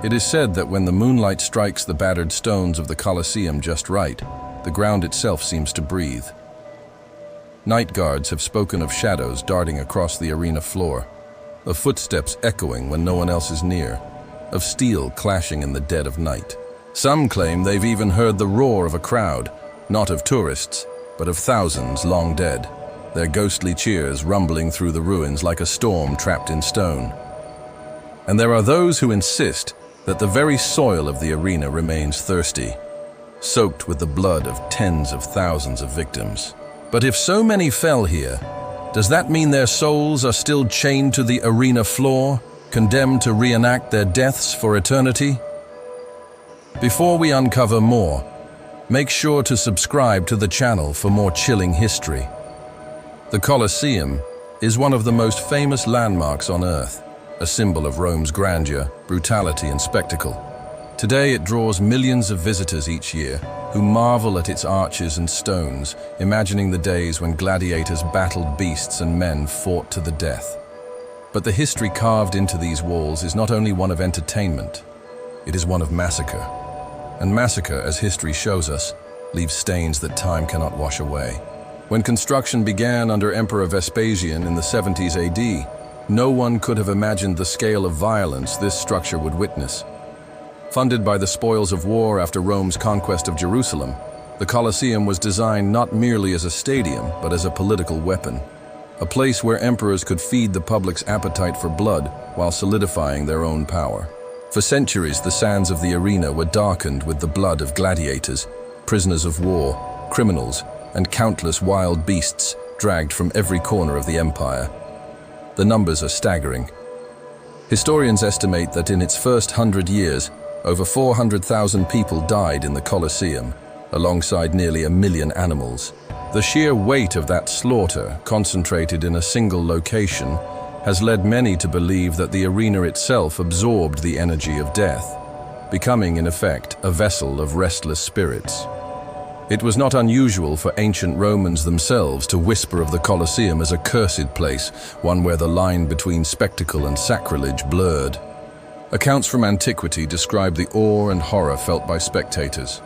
It is said that when the moonlight strikes the battered stones of the Colosseum just right, the ground itself seems to breathe. Night guards have spoken of shadows darting across the arena floor, of footsteps echoing when no one else is near, of steel clashing in the dead of night. Some claim they've even heard the roar of a crowd, not of tourists, but of thousands long dead, their ghostly cheers rumbling through the ruins like a storm trapped in stone. And there are those who insist that the very soil of the arena remains thirsty, soaked with the blood of tens of thousands of victims. But if so many fell here, does that mean their souls are still chained to the arena floor, condemned to reenact their deaths for eternity? Before we uncover more, make sure to subscribe to the channel for more chilling history. The Colosseum is one of the most famous landmarks on Earth, a symbol of Rome's grandeur, brutality, and spectacle. Today it draws millions of visitors each year who marvel at its arches and stones, imagining the days when gladiators battled beasts and men fought to the death. But the history carved into these walls is not only one of entertainment, it is one of massacre. And massacre, as history shows us, leaves stains that time cannot wash away. When construction began under Emperor Vespasian in the 70s AD, no one could have imagined the scale of violence this structure would witness. Funded by the spoils of war after Rome's conquest of Jerusalem, the Colosseum was designed not merely as a stadium, but as a political weapon. A place where emperors could feed the public's appetite for blood while solidifying their own power. For centuries, the sands of the arena were darkened with the blood of gladiators, prisoners of war, criminals, and countless wild beasts dragged from every corner of the empire. The numbers are staggering. Historians estimate that in its first 100 years, over 400,000 people died in the Colosseum, alongside nearly 1 million animals. The sheer weight of that slaughter, concentrated in a single location, has led many to believe that the arena itself absorbed the energy of death, becoming, in effect, a vessel of restless spirits. It was not unusual for ancient Romans themselves to whisper of the Colosseum as a cursed place, one where the line between spectacle and sacrilege blurred. Accounts from antiquity describe the awe and horror felt by spectators.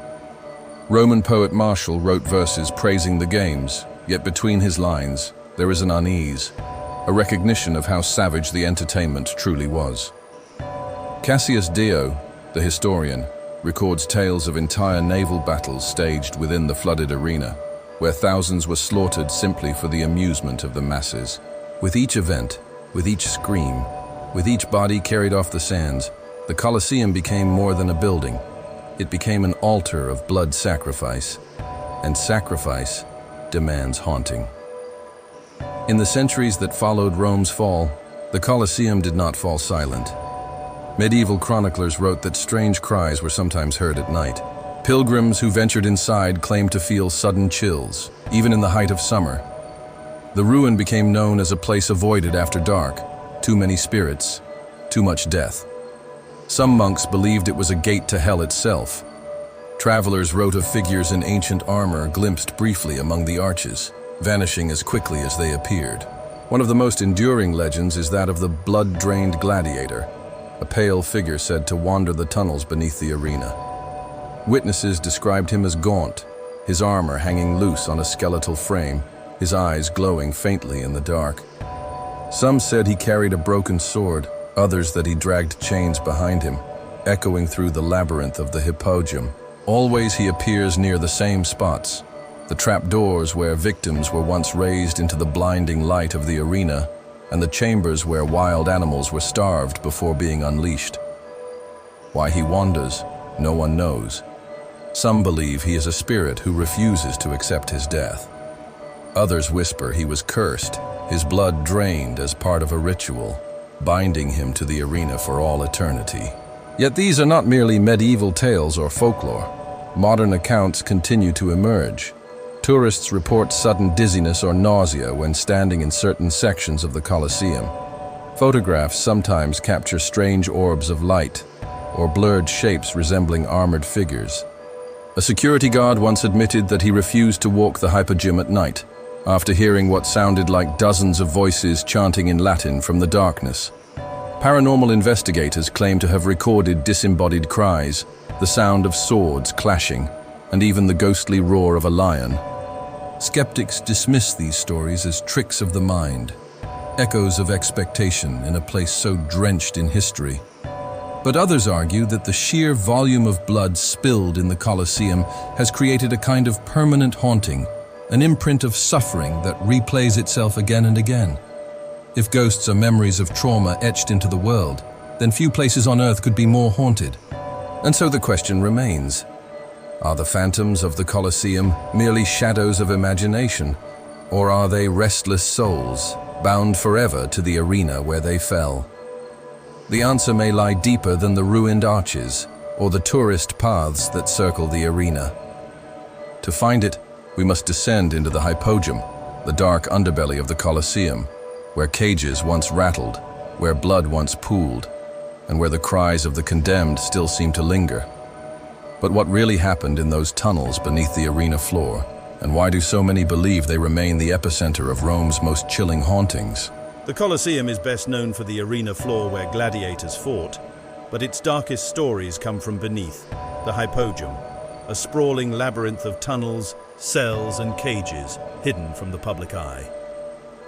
Roman poet Martial wrote verses praising the games, yet between his lines, there is an unease, a recognition of how savage the entertainment truly was. Cassius Dio, the historian, records tales of entire naval battles staged within the flooded arena, where thousands were slaughtered simply for the amusement of the masses. With each event, with each scream, with each body carried off the sands, the Colosseum became more than a building. It became an altar of blood sacrifice, and sacrifice demands haunting. In the centuries that followed Rome's fall, the Colosseum did not fall silent. Medieval chroniclers wrote that strange cries were sometimes heard at night. Pilgrims who ventured inside claimed to feel sudden chills, even in the height of summer. The ruin became known as a place avoided after dark. Too many spirits, too much death. Some monks believed it was a gate to hell itself. Travelers wrote of figures in ancient armor glimpsed briefly among the arches, vanishing as quickly as they appeared. One of the most enduring legends is that of the blood-drained gladiator, a pale figure said to wander the tunnels beneath the arena. Witnesses described him as gaunt, his armor hanging loose on a skeletal frame, his eyes glowing faintly in the dark. Some said he carried a broken sword, others that he dragged chains behind him, echoing through the labyrinth of the hypogeum. Always he appears near the same spots, the trapdoors where victims were once raised into the blinding light of the arena, and the chambers where wild animals were starved before being unleashed. Why he wanders, no one knows. Some believe he is a spirit who refuses to accept his death. Others whisper he was cursed, his blood drained as part of a ritual, binding him to the arena for all eternity. Yet these are not merely medieval tales or folklore. Modern accounts continue to emerge. Tourists report sudden dizziness or nausea when standing in certain sections of the Colosseum. Photographs sometimes capture strange orbs of light or blurred shapes resembling armored figures. A security guard once admitted that he refused to walk the hypogeum at night, after hearing what sounded like dozens of voices chanting in Latin from the darkness. Paranormal investigators claim to have recorded disembodied cries, the sound of swords clashing, and even the ghostly roar of a lion. Skeptics dismiss these stories as tricks of the mind, echoes of expectation in a place so drenched in history. But others argue that the sheer volume of blood spilled in the Colosseum has created a kind of permanent haunting, an imprint of suffering that replays itself again and again. If ghosts are memories of trauma etched into the world, then few places on Earth could be more haunted. And so the question remains, are the phantoms of the Colosseum merely shadows of imagination, or are they restless souls, bound forever to the arena where they fell? The answer may lie deeper than the ruined arches or the tourist paths that circle the arena. To find it, we must descend into the hypogeum, the dark underbelly of the Colosseum, where cages once rattled, where blood once pooled, and where the cries of the condemned still seem to linger. But what really happened in those tunnels beneath the arena floor, and why do so many believe they remain the epicenter of Rome's most chilling hauntings? The Colosseum is best known for the arena floor where gladiators fought, but its darkest stories come from beneath, the hypogeum, a sprawling labyrinth of tunnels, cells, and cages hidden from the public eye.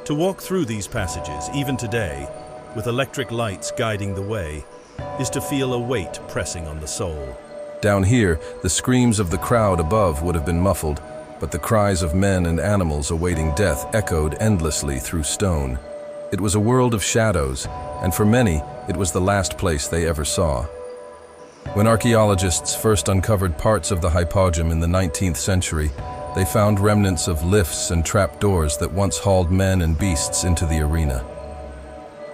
To walk through these passages, even today, with electric lights guiding the way, is to feel a weight pressing on the soul. Down here, the screams of the crowd above would have been muffled, but the cries of men and animals awaiting death echoed endlessly through stone. It was a world of shadows, and for many, it was the last place they ever saw. When archaeologists first uncovered parts of the hypogeum in the 19th century, they found remnants of lifts and trapdoors that once hauled men and beasts into the arena.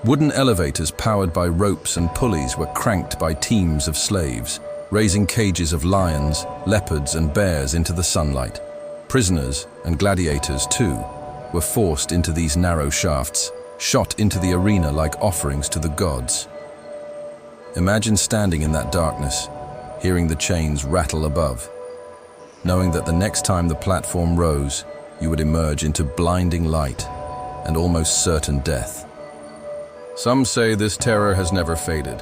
Wooden elevators powered by ropes and pulleys were cranked by teams of slaves, raising cages of lions, leopards, and bears into the sunlight. Prisoners, and gladiators too, were forced into these narrow shafts, shot into the arena like offerings to the gods. Imagine standing in that darkness, hearing the chains rattle above, knowing that the next time the platform rose, you would emerge into blinding light and almost certain death. Some say this terror has never faded.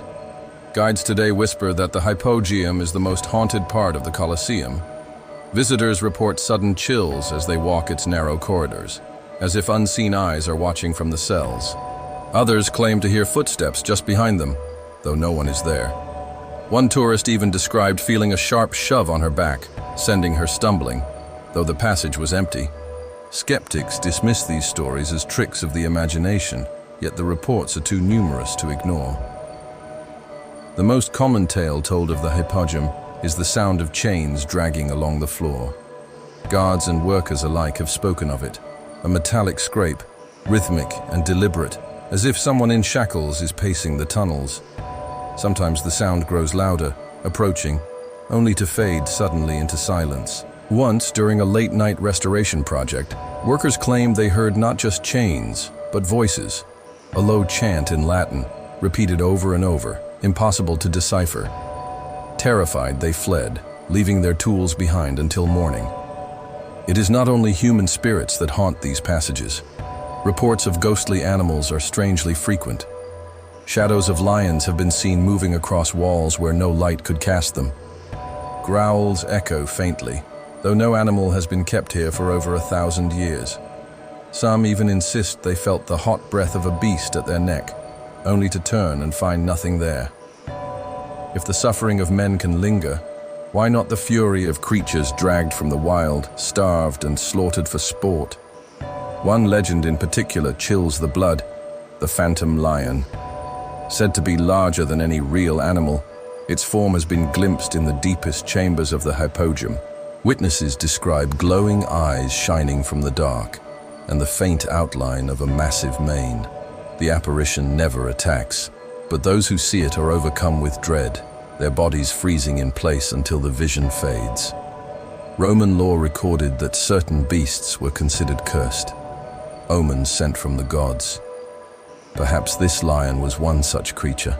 Guides today whisper that the hypogeum is the most haunted part of the Colosseum. Visitors report sudden chills as they walk its narrow corridors, as if unseen eyes are watching from the cells. Others claim to hear footsteps just behind them, though no one is there. One tourist even described feeling a sharp shove on her back, sending her stumbling, though the passage was empty. Skeptics dismiss these stories as tricks of the imagination, yet the reports are too numerous to ignore. The most common tale told of the hypogeum is the sound of chains dragging along the floor. Guards and workers alike have spoken of it, a metallic scrape, rhythmic and deliberate, as if someone in shackles is pacing the tunnels. Sometimes the sound grows louder, approaching, only to fade suddenly into silence. Once, during a late-night restoration project, workers claimed they heard not just chains, but voices, a low chant in Latin, repeated over and over, impossible to decipher. Terrified, they fled, leaving their tools behind until morning. It is not only human spirits that haunt these passages. Reports of ghostly animals are strangely frequent. Shadows of lions have been seen moving across walls where no light could cast them. Growls echo faintly, though no animal has been kept here for over 1,000 years. Some even insist they felt the hot breath of a beast at their neck, only to turn and find nothing there. If the suffering of men can linger, why not the fury of creatures dragged from the wild, starved and slaughtered for sport? One legend in particular chills the blood, the phantom lion. Said to be larger than any real animal, its form has been glimpsed in the deepest chambers of the hypogeum. Witnesses describe glowing eyes shining from the dark, and the faint outline of a massive mane. The apparition never attacks, but those who see it are overcome with dread, their bodies freezing in place until the vision fades. Roman law recorded that certain beasts were considered cursed, omens sent from the gods. Perhaps this lion was one such creature,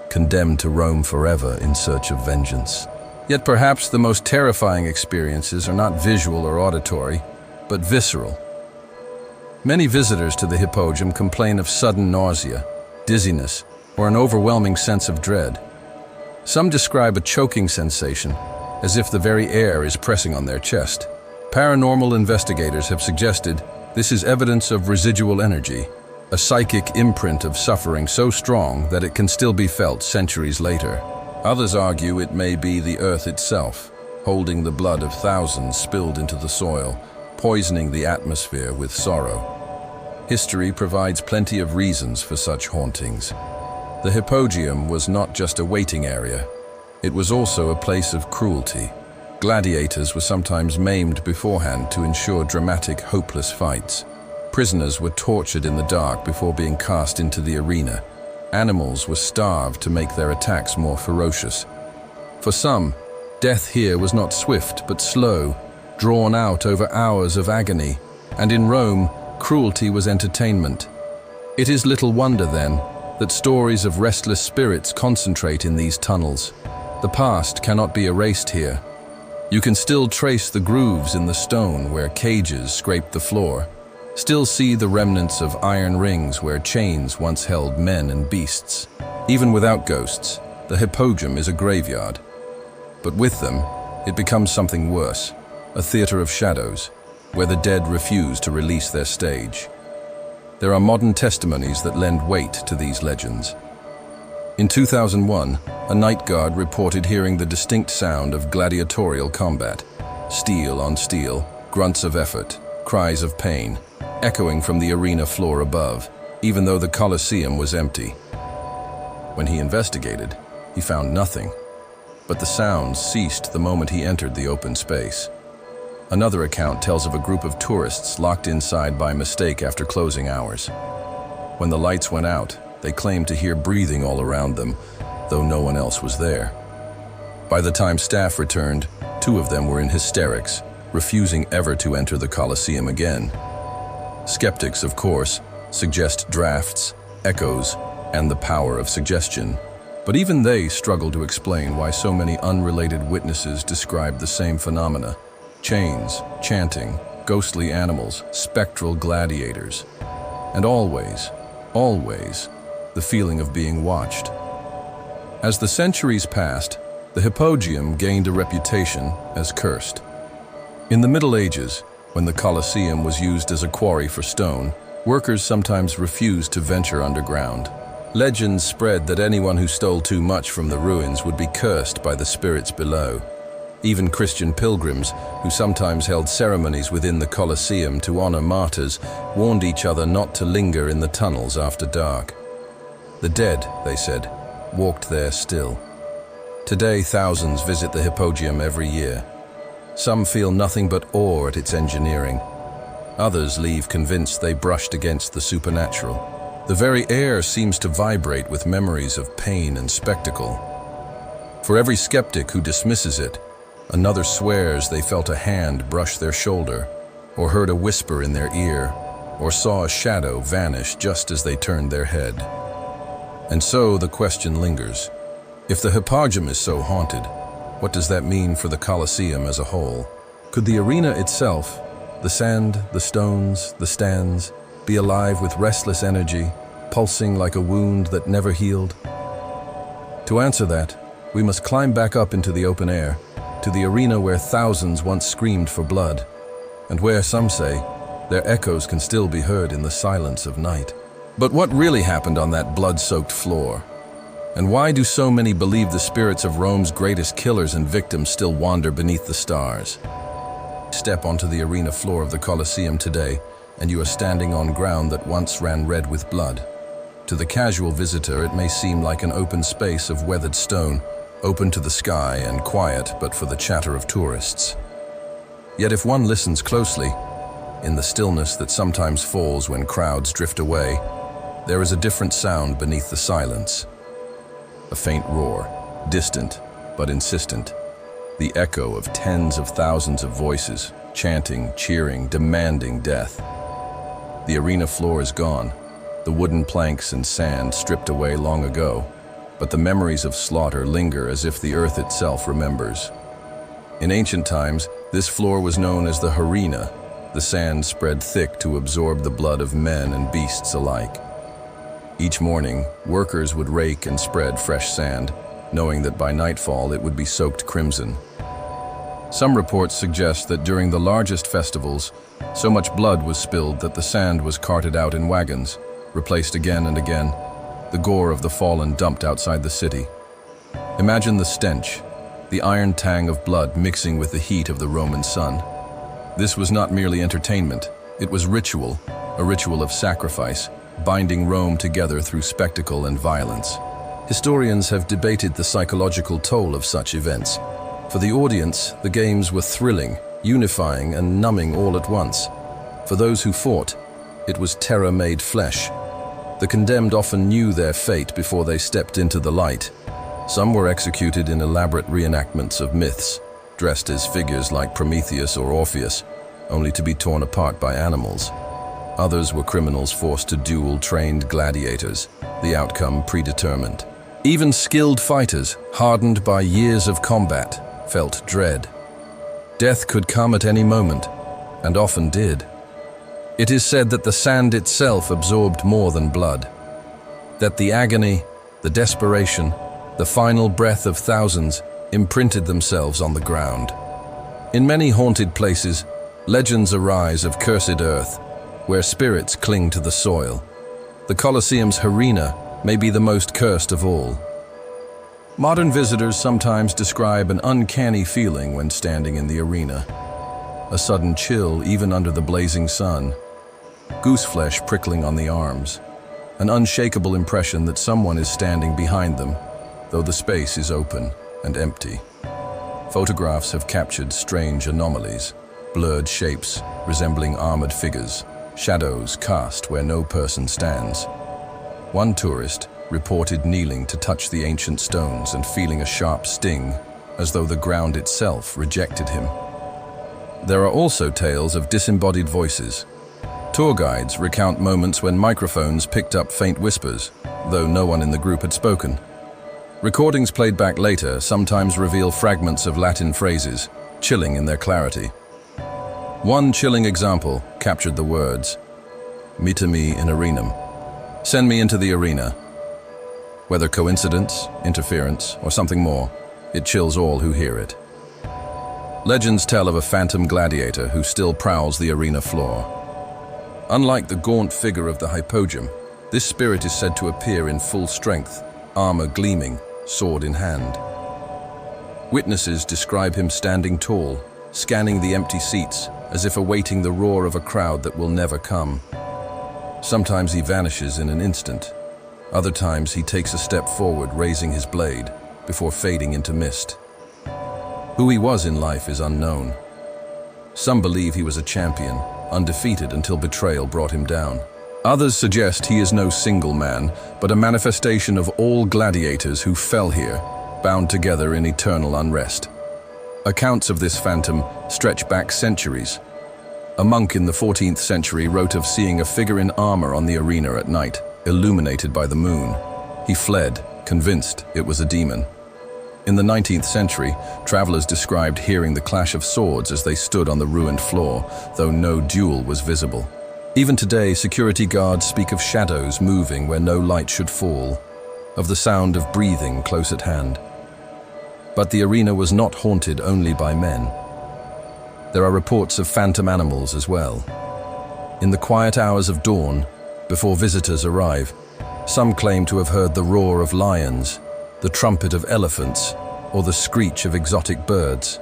condemned to roam forever in search of vengeance. Yet perhaps the most terrifying experiences are not visual or auditory, but visceral. Many visitors to the hypogeum complain of sudden nausea, dizziness, or an overwhelming sense of dread. Some describe a choking sensation, as if the very air is pressing on their chest. Paranormal investigators have suggested this is evidence of residual energy, a psychic imprint of suffering so strong that it can still be felt centuries later. Others argue it may be the earth itself, holding the blood of thousands spilled into the soil, poisoning the atmosphere with sorrow. History provides plenty of reasons for such hauntings. The hypogeum was not just a waiting area, it was also a place of cruelty. Gladiators were sometimes maimed beforehand to ensure dramatic, hopeless fights. Prisoners were tortured in the dark before being cast into the arena. Animals were starved to make their attacks more ferocious. For some, death here was not swift but slow, drawn out over hours of agony. And in Rome, cruelty was entertainment. It is little wonder, then, that stories of restless spirits concentrate in these tunnels. The past cannot be erased here. You can still trace the grooves in the stone where cages scraped the floor, still see the remnants of iron rings where chains once held men and beasts. Even without ghosts, the hypogeum is a graveyard. But with them, it becomes something worse, a theater of shadows, where the dead refuse to release their stage. There are modern testimonies that lend weight to these legends. In 2001, a night guard reported hearing the distinct sound of gladiatorial combat. Steel on steel, grunts of effort, cries of pain, echoing from the arena floor above, even though the Colosseum was empty. When he investigated, he found nothing, but the sounds ceased the moment he entered the open space. Another account tells of a group of tourists locked inside by mistake after closing hours. When the lights went out, they claimed to hear breathing all around them, though no one else was there. By the time staff returned, 2 of them were in hysterics, refusing ever to enter the Colosseum again. Skeptics, of course, suggest drafts, echoes, and the power of suggestion. But even they struggle to explain why so many unrelated witnesses describe the same phenomena. Chains, chanting, ghostly animals, spectral gladiators. And always, the feeling of being watched. As the centuries passed, the hypogeum gained a reputation as cursed. In the Middle Ages, when the Colosseum was used as a quarry for stone, workers sometimes refused to venture underground. Legends spread that anyone who stole too much from the ruins would be cursed by the spirits below. Even Christian pilgrims, who sometimes held ceremonies within the Colosseum to honor martyrs, warned each other not to linger in the tunnels after dark. The dead, they said, walked there still. Today, thousands visit the hypogeum every year. Some feel nothing but awe at its engineering. Others leave convinced they brushed against the supernatural. The very air seems to vibrate with memories of pain and spectacle. For every skeptic who dismisses it, another swears they felt a hand brush their shoulder, or heard a whisper in their ear, or saw a shadow vanish just as they turned their head. And so the question lingers. If the hypogeum is so haunted, what does that mean for the Colosseum as a whole? Could the arena itself, the sand, the stones, the stands, be alive with restless energy, pulsing like a wound that never healed? To answer that, we must climb back up into the open air, to the arena where thousands once screamed for blood, and where, some say, their echoes can still be heard in the silence of night. But what really happened on that blood-soaked floor? And why do so many believe the spirits of Rome's greatest killers and victims still wander beneath the stars? Step onto the arena floor of the Colosseum today, and you are standing on ground that once ran red with blood. To the casual visitor, it may seem like an open space of weathered stone, open to the sky and quiet but for the chatter of tourists. Yet if one listens closely, in the stillness that sometimes falls when crowds drift away, there is a different sound beneath the silence. A faint roar, distant but insistent, the echo of tens of thousands of voices, chanting, cheering, demanding death. The arena floor is gone, the wooden planks and sand stripped away long ago, but the memories of slaughter linger as if the earth itself remembers. In ancient times, this floor was known as the arena, the sand spread thick to absorb the blood of men and beasts alike. Each morning, workers would rake and spread fresh sand, knowing that by nightfall it would be soaked crimson. Some reports suggest that during the largest festivals, so much blood was spilled that the sand was carted out in wagons, replaced again and again, the gore of the fallen dumped outside the city. Imagine the stench, the iron tang of blood mixing with the heat of the Roman sun. This was not merely entertainment, it was ritual, a ritual of sacrifice, binding Rome together through spectacle and violence. Historians have debated the psychological toll of such events. For the audience, the games were thrilling, unifying, and numbing all at once. For those who fought, it was terror made flesh. The condemned often knew their fate before they stepped into the light. Some were executed in elaborate reenactments of myths, dressed as figures like Prometheus or Orpheus, only to be torn apart by animals. Others were criminals forced to duel trained gladiators, the outcome predetermined. Even skilled fighters, hardened by years of combat, felt dread. Death could come at any moment, and often did. It is said that the sand itself absorbed more than blood, that the agony, the desperation, the final breath of thousands imprinted themselves on the ground. In many haunted places, legends arise of cursed earth, where spirits cling to the soil. The Colosseum's arena may be the most cursed of all. Modern visitors sometimes describe an uncanny feeling when standing in the arena. A sudden chill even under the blazing sun, gooseflesh prickling on the arms, an unshakable impression that someone is standing behind them, though the space is open and empty. Photographs have captured strange anomalies, blurred shapes resembling armored figures, shadows cast where no person stands. One tourist reported kneeling to touch the ancient stones and feeling a sharp sting, as though the ground itself rejected him. There are also tales of disembodied voices. Tour guides recount moments when microphones picked up faint whispers, though no one in the group had spoken. Recordings played back later sometimes reveal fragments of Latin phrases, chilling in their clarity. One chilling example captured the words, "Meetemi in arenam," "Send me into the arena." Whether coincidence, interference, or something more, it chills all who hear it. Legends tell of a phantom gladiator who still prowls the arena floor. Unlike the gaunt figure of the hypogeum, this spirit is said to appear in full strength, armor gleaming, sword in hand. Witnesses describe him standing tall, scanning the empty seats, as if awaiting the roar of a crowd that will never come. Sometimes he vanishes in an instant. Other times he takes a step forward, raising his blade, before fading into mist. Who he was in life is unknown. Some believe he was a champion, undefeated until betrayal brought him down. Others suggest he is no single man, but a manifestation of all gladiators who fell here, bound together in eternal unrest. Accounts of this phantom stretch back centuries. A monk in the 14th century wrote of seeing a figure in armor on the arena at night, illuminated by the moon. He fled, convinced it was a demon. In the 19th century, travelers described hearing the clash of swords as they stood on the ruined floor, though no duel was visible. Even today, security guards speak of shadows moving where no light should fall, of the sound of breathing close at hand. But the arena was not haunted only by men. There are reports of phantom animals as well. In the quiet hours of dawn, before visitors arrive, some claim to have heard the roar of lions, the trumpet of elephants, or the screech of exotic birds.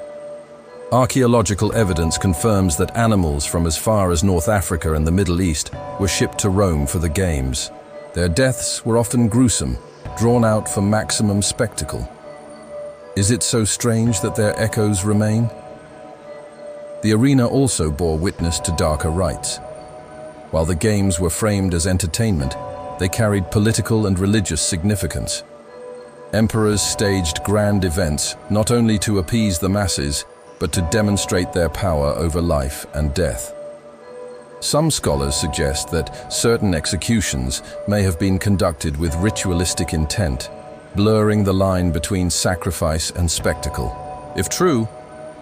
Archaeological evidence confirms that animals from as far as North Africa and the Middle East were shipped to Rome for the games. Their deaths were often gruesome, drawn out for maximum spectacle. Is it so strange that their echoes remain? The arena also bore witness to darker rites. While the games were framed as entertainment, they carried political and religious significance. Emperors staged grand events not only to appease the masses, but to demonstrate their power over life and death. Some scholars suggest that certain executions may have been conducted with ritualistic intent, blurring the line between sacrifice and spectacle. If true,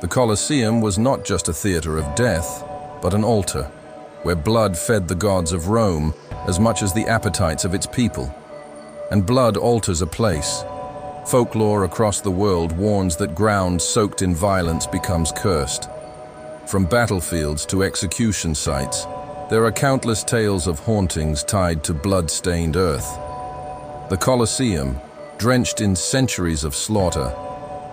the Colosseum was not just a theater of death, but an altar, where blood fed the gods of Rome as much as the appetites of its people. And blood alters a place. Folklore across the world warns that ground soaked in violence becomes cursed. From battlefields to execution sites, there are countless tales of hauntings tied to blood-stained earth. The Colosseum, drenched in centuries of slaughter,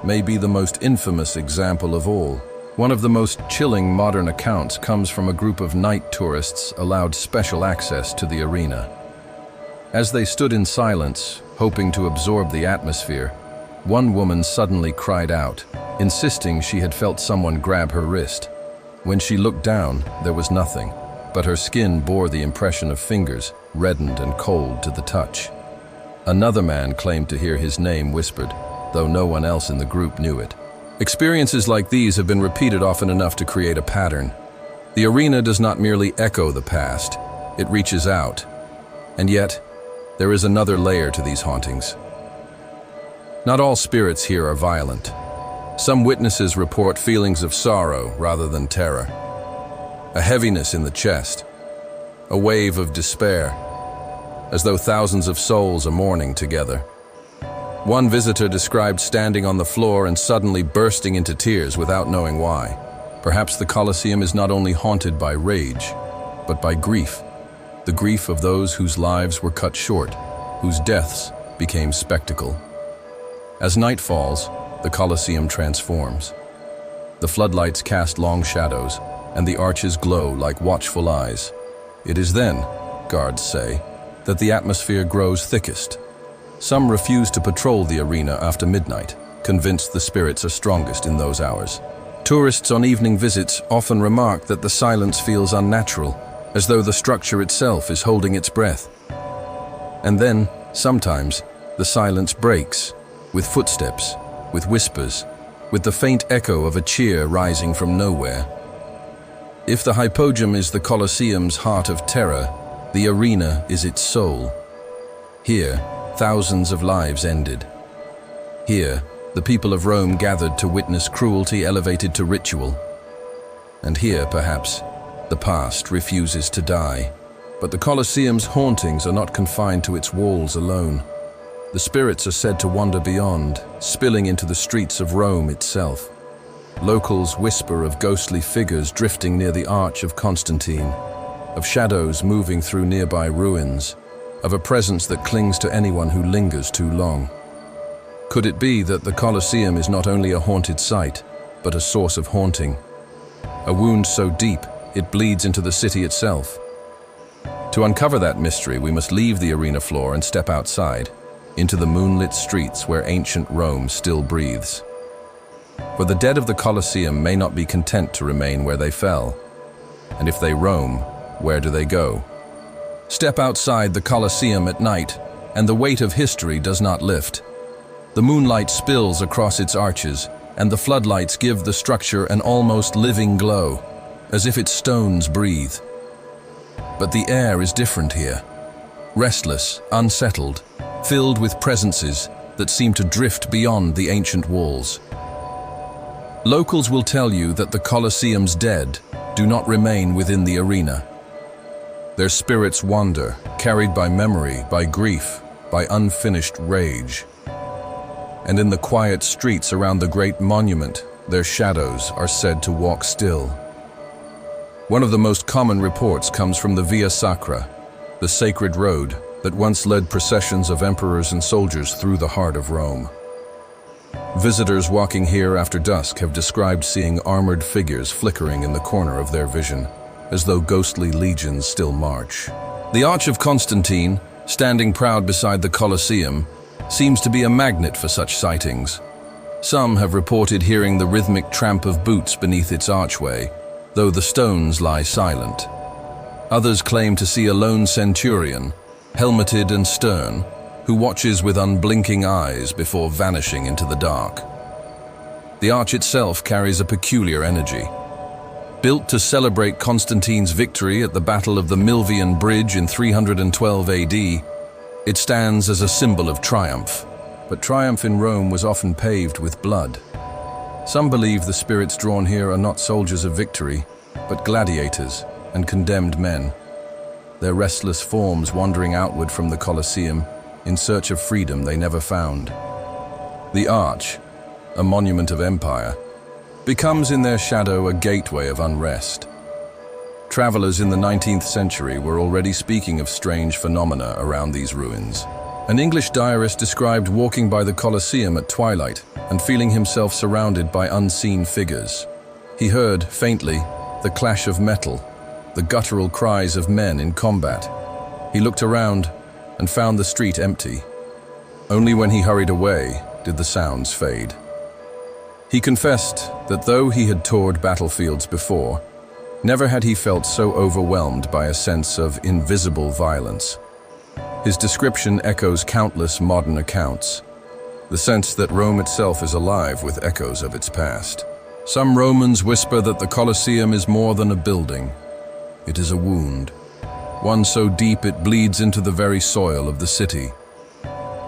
may be the most infamous example of all. One of the most chilling modern accounts comes from a group of night tourists allowed special access to the arena. As they stood in silence, hoping to absorb the atmosphere, one woman suddenly cried out, insisting she had felt someone grab her wrist. When she looked down, there was nothing, but her skin bore the impression of fingers, reddened and cold to the touch. Another man claimed to hear his name whispered, though no one else in the group knew it. Experiences like these have been repeated often enough to create a pattern. The arena does not merely echo the past, it reaches out. And yet, there is another layer to these hauntings. Not all spirits here are violent. Some witnesses report feelings of sorrow rather than terror. A heaviness in the chest, a wave of despair, as though thousands of souls are mourning together. One visitor described standing on the floor and suddenly bursting into tears without knowing why. Perhaps the Colosseum is not only haunted by rage, but by grief. The grief of those whose lives were cut short, whose deaths became spectacle. As night falls, the Colosseum transforms. The floodlights cast long shadows, and the arches glow like watchful eyes. It is then, guards say, that the atmosphere grows thickest. Some refuse to patrol the arena after midnight, convinced the spirits are strongest in those hours. Tourists on evening visits often remark that the silence feels unnatural, as though the structure itself is holding its breath. And then, sometimes, the silence breaks, with footsteps, with whispers, with the faint echo of a cheer rising from nowhere. If the hypogeum is the Colosseum's heart of terror, the arena is its soul. Here, thousands of lives ended. Here, the people of Rome gathered to witness cruelty elevated to ritual. And here, perhaps, the past refuses to die. But the Colosseum's hauntings are not confined to its walls alone. The spirits are said to wander beyond, spilling into the streets of Rome itself. Locals whisper of ghostly figures drifting near the Arch of Constantine, of shadows moving through nearby ruins, of a presence that clings to anyone who lingers too long. Could it be that the Colosseum is not only a haunted site, but a source of haunting? A wound so deep, it bleeds into the city itself. To uncover that mystery, we must leave the arena floor and step outside, into the moonlit streets where ancient Rome still breathes. For the dead of the Colosseum may not be content to remain where they fell. And if they roam, where do they go? Step outside the Colosseum at night, and the weight of history does not lift. The moonlight spills across its arches, and the floodlights give the structure an almost living glow, as if its stones breathe. But the air is different here. Restless, unsettled, filled with presences that seem to drift beyond the ancient walls. Locals will tell you that the Colosseum's dead do not remain within the arena. Their spirits wander, carried by memory, by grief, by unfinished rage. And in the quiet streets around the great monument, their shadows are said to walk still. One of the most common reports comes from the Via Sacra, the sacred road that once led processions of emperors and soldiers through the heart of Rome. Visitors walking here after dusk have described seeing armored figures flickering in the corner of their vision, as though ghostly legions still march. The Arch of Constantine, standing proud beside the Colosseum, seems to be a magnet for such sightings. Some have reported hearing the rhythmic tramp of boots beneath its archway, though the stones lie silent. Others claim to see a lone centurion, helmeted and stern, who watches with unblinking eyes before vanishing into the dark. The arch itself carries a peculiar energy. Built to celebrate Constantine's victory at the Battle of the Milvian Bridge in 312 AD, it stands as a symbol of triumph. But triumph in Rome was often paved with blood. Some believe the spirits drawn here are not soldiers of victory, but gladiators, and condemned men, their restless forms wandering outward from the Colosseum in search of freedom they never found. The arch, a monument of empire, becomes in their shadow a gateway of unrest. Travelers in the 19th century were already speaking of strange phenomena around these ruins. An English diarist described walking by the Colosseum at twilight and feeling himself surrounded by unseen figures. He heard, faintly, the clash of metal, the guttural cries of men in combat. He looked around and found the street empty. Only when he hurried away did the sounds fade. He confessed that though he had toured battlefields before, never had he felt so overwhelmed by a sense of invisible violence. His description echoes countless modern accounts, the sense that Rome itself is alive with echoes of its past. Some Romans whisper that the Colosseum is more than a building. It is a wound, one so deep it bleeds into the very soil of the city.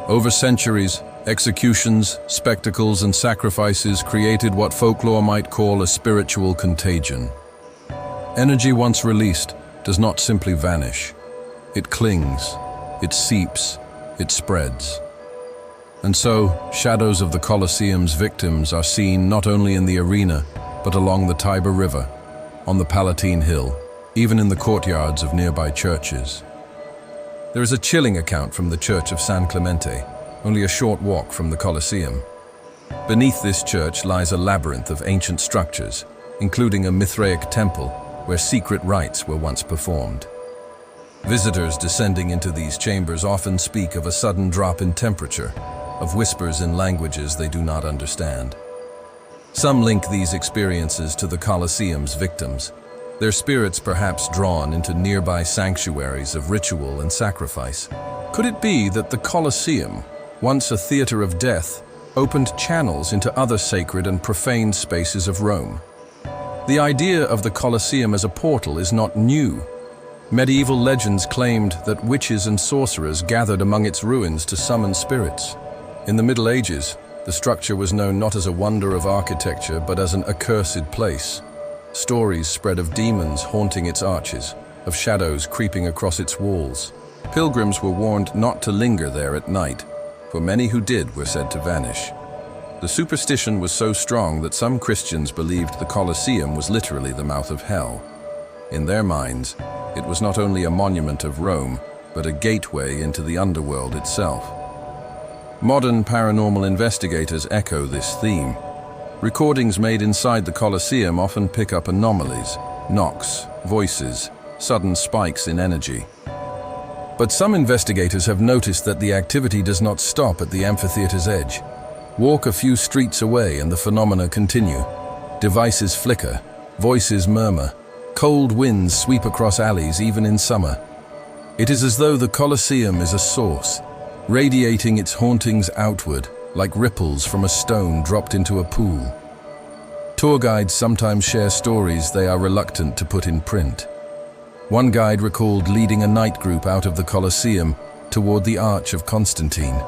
Over centuries, executions, spectacles, and sacrifices created what folklore might call a spiritual contagion. Energy once released does not simply vanish. It clings, it seeps, it spreads. And so, shadows of the Colosseum's victims are seen not only in the arena, but along the Tiber River, on the Palatine Hill, even in the courtyards of nearby churches. There is a chilling account from the Church of San Clemente, only a short walk from the Colosseum. Beneath this church lies a labyrinth of ancient structures, including a Mithraic temple where secret rites were once performed. Visitors descending into these chambers often speak of a sudden drop in temperature, of whispers in languages they do not understand. Some link these experiences to the Colosseum's victims, their spirits perhaps drawn into nearby sanctuaries of ritual and sacrifice. Could it be that the Colosseum, once a theater of death, opened channels into other sacred and profane spaces of Rome? The idea of the Colosseum as a portal is not new. Medieval legends claimed that witches and sorcerers gathered among its ruins to summon spirits. In the Middle Ages, the structure was known not as a wonder of architecture, but as an accursed place. Stories spread of demons haunting its arches, of shadows creeping across its walls. Pilgrims were warned not to linger there at night, for many who did were said to vanish. The superstition was so strong that some Christians believed the Colosseum was literally the mouth of hell. In their minds, it was not only a monument of Rome, but a gateway into the underworld itself. Modern paranormal investigators echo this theme. Recordings made inside the Colosseum often pick up anomalies, knocks, voices, sudden spikes in energy. But some investigators have noticed that the activity does not stop at the amphitheater's edge. Walk a few streets away and the phenomena continue. Devices flicker, voices murmur, cold winds sweep across alleys even in summer. It is as though the Colosseum is a source, radiating its hauntings outward, like ripples from a stone dropped into a pool. Tour guides sometimes share stories they are reluctant to put in print. One guide recalled leading a night group out of the Colosseum toward the Arch of Constantine.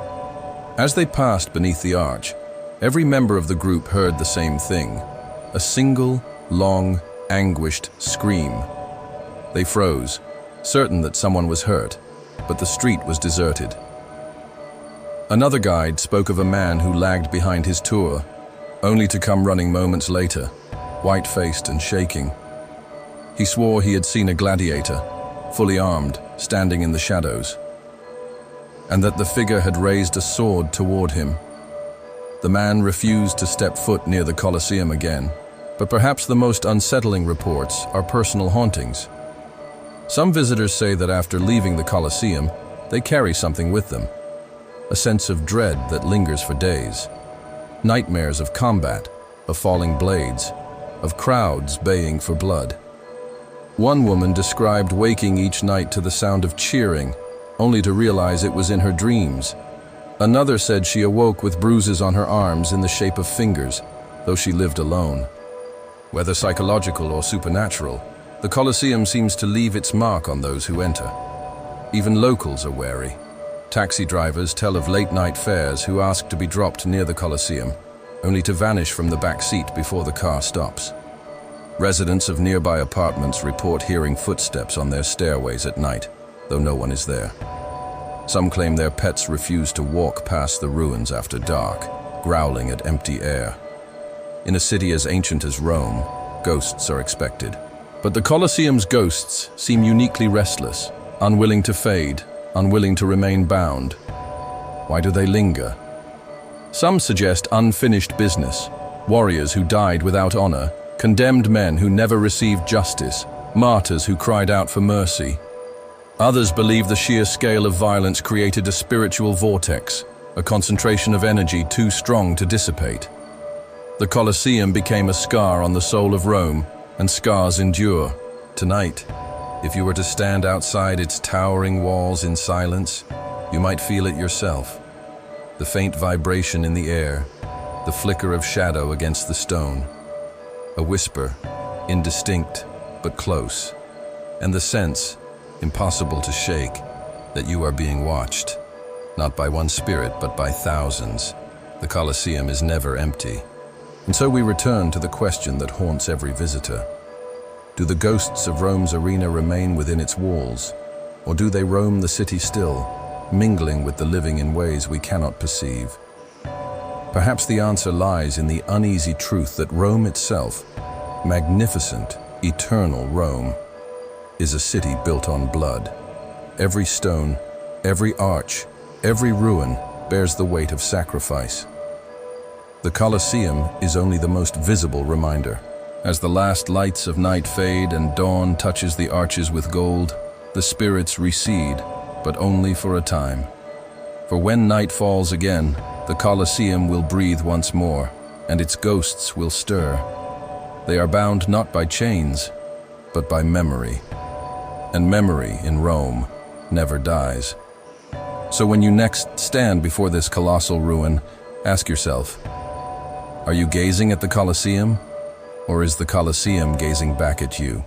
As they passed beneath the arch, every member of the group heard the same thing, a single, long, anguished scream. They froze, certain that someone was hurt, but the street was deserted. Another guide spoke of a man who lagged behind his tour, only to come running moments later, white-faced and shaking. He swore he had seen a gladiator, fully armed, standing in the shadows, and that the figure had raised a sword toward him. The man refused to step foot near the Colosseum again, but perhaps the most unsettling reports are personal hauntings. Some visitors say that after leaving the Colosseum, they carry something with them, a sense of dread that lingers for days. Nightmares of combat, of falling blades, of crowds baying for blood. One woman described waking each night to the sound of cheering, only to realize it was in her dreams. Another said she awoke with bruises on her arms in the shape of fingers, though she lived alone. Whether psychological or supernatural, the Colosseum seems to leave its mark on those who enter. Even locals are wary. Taxi drivers tell of late-night fares who ask to be dropped near the Colosseum, only to vanish from the back seat before the car stops. Residents of nearby apartments report hearing footsteps on their stairways at night, though no one is there. Some claim their pets refuse to walk past the ruins after dark, growling at empty air. In a city as ancient as Rome, ghosts are expected. But the Colosseum's ghosts seem uniquely restless, unwilling to fade, unwilling to remain bound. Why do they linger? Some suggest unfinished business, warriors who died without honor, condemned men who never received justice, martyrs who cried out for mercy. Others believe the sheer scale of violence created a spiritual vortex, a concentration of energy too strong to dissipate. The Colosseum became a scar on the soul of Rome, and scars endure. Tonight, if you were to stand outside its towering walls in silence, you might feel it yourself. The faint vibration in the air, the flicker of shadow against the stone, a whisper, indistinct but close, and the sense, impossible to shake, that you are being watched, not by one spirit but by thousands. The Colosseum is never empty. And so we return to the question that haunts every visitor. Do the ghosts of Rome's arena remain within its walls, or do they roam the city still, mingling with the living in ways we cannot perceive? Perhaps the answer lies in the uneasy truth that Rome itself, magnificent, eternal Rome, is a city built on blood. Every stone, every arch, every ruin bears the weight of sacrifice. The Colosseum is only the most visible reminder. As the last lights of night fade and dawn touches the arches with gold, the spirits recede, but only for a time. For when night falls again, the Colosseum will breathe once more, and its ghosts will stir. They are bound not by chains, but by memory. And memory in Rome never dies. So when you next stand before this colossal ruin, ask yourself, are you gazing at the Colosseum, or is the Colosseum gazing back at you?